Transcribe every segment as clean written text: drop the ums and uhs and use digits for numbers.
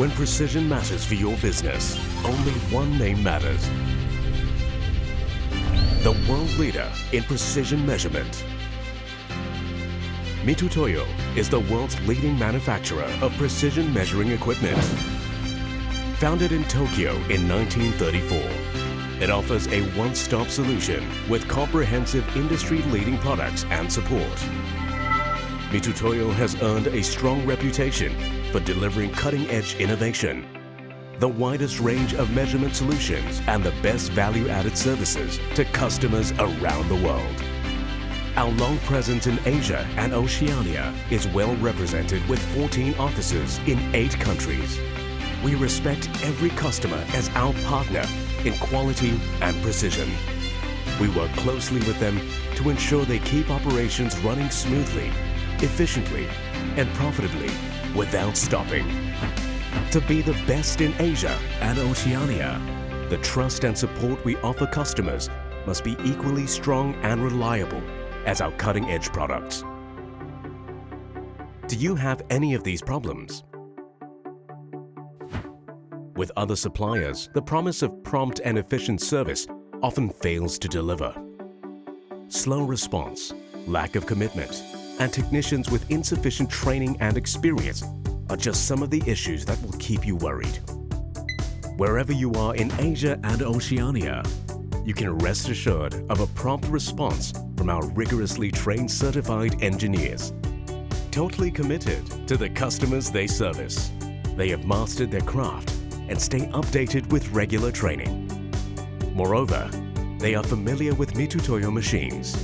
When precision matters for your business, only one name matters. The world leader in precision measurement. Mitutoyo is the world's leading manufacturer of precision measuring equipment. Founded in Tokyo in 1934, it offers a one-stop solution with comprehensive industry-leading products and support. Mitutoyo has earned a strong reputation for delivering cutting-edge innovation, the widest range of measurement solutions and the best value-added services to customers around the world. Our long presence in Asia and Oceania is well represented with 14 offices in 8 countries. We respect every customer as our partner in quality and precision. We work closely with them to ensure they keep operations running smoothly, efficiently, and profitably without stopping. To be the best in Asia and Oceania, the trust and support we offer customers must be equally strong and reliable as our cutting-edge products. Do you have any of these problems? With other suppliers, the promise of prompt and efficient service often fails to deliver. Slow response, lack of commitment, and technicians with insufficient training and experience are just some of the issues that will keep you worried. Wherever you are in Asia and Oceania, you can rest assured of a prompt response from our rigorously trained certified engineers. Totally committed to the customers they service, they have mastered their craft and stay updated with regular training. Moreover, they are familiar with Mitutoyo machines.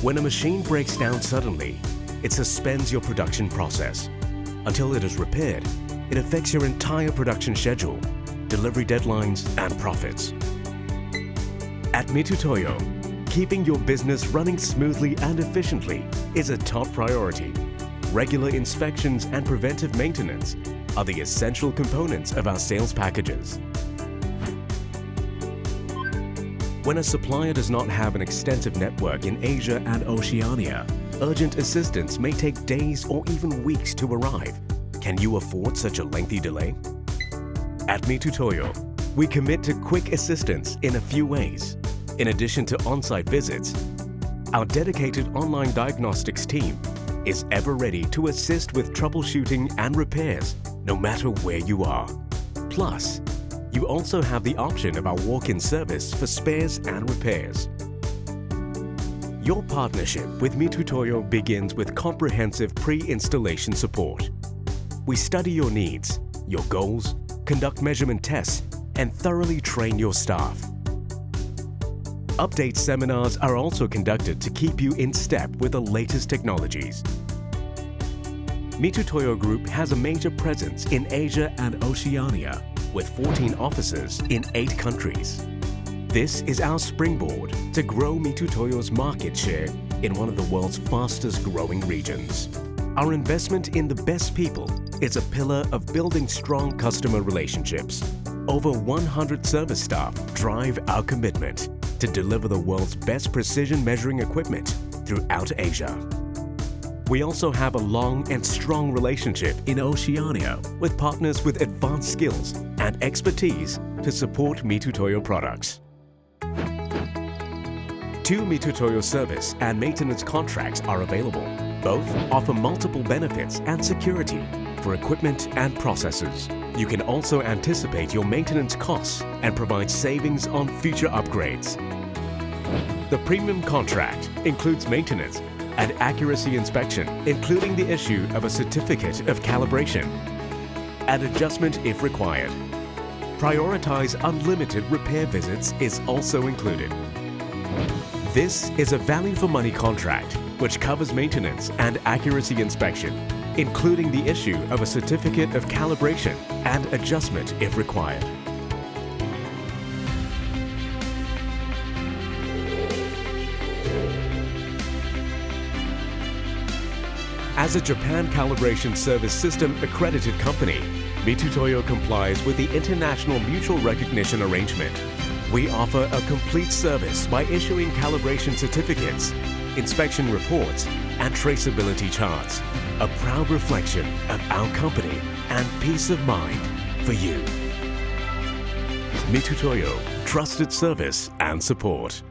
When a machine breaks down suddenly, it suspends your production process. Until it is repaired, it affects your entire production schedule, delivery deadlines, and profits. At Mitutoyo, keeping your business running smoothly and efficiently is a top priority. Regular inspections and preventive maintenance are the essential components of our sales packages. When a supplier does not have an extensive network in Asia and Oceania, urgent assistance may take days or even weeks to arrive. Can you afford such a lengthy delay? At Mitutoyo, we commit to quick assistance in a few ways. In addition to on-site visits, our dedicated online diagnostics team is ever ready to assist with troubleshooting and repairs, no matter where you are. Plus, you also have the option of our walk-in service for spares and repairs. Your partnership with Mitutoyo begins with comprehensive pre-installation support. We study your needs, your goals, conduct measurement tests, and thoroughly train your staff. Update seminars are also conducted to keep you in step with the latest technologies. Mitutoyo Group has a major presence in Asia and Oceania, with 14 offices in 8 countries. This is our springboard to grow Mitutoyo's market share in one of the world's fastest growing regions. Our investment in the best people is a pillar of building strong customer relationships. Over 100 service staff drive our commitment to deliver the world's best precision measuring equipment throughout Asia. We also have a long and strong relationship in Oceania with partners with advanced skills and expertise to support Mitutoyo products. 2 Mitutoyo service and maintenance contracts are available. Both offer multiple benefits and security for equipment and processes. You can also anticipate your maintenance costs and provide savings on future upgrades. The premium contract includes maintenance and accuracy inspection, including the issue of a certificate of calibration and adjustment if required. Prioritize unlimited repair visits is also included. This is a value for money contract which covers maintenance and accuracy inspection, including the issue of a certificate of calibration and adjustment if required. As a Japan Calibration Service System accredited company, Mitutoyo complies with the International Mutual Recognition Arrangement. We offer a complete service by issuing calibration certificates, inspection reports, and traceability charts. a proud reflection of our company and peace of mind for you. Mitutoyo, trusted service and support.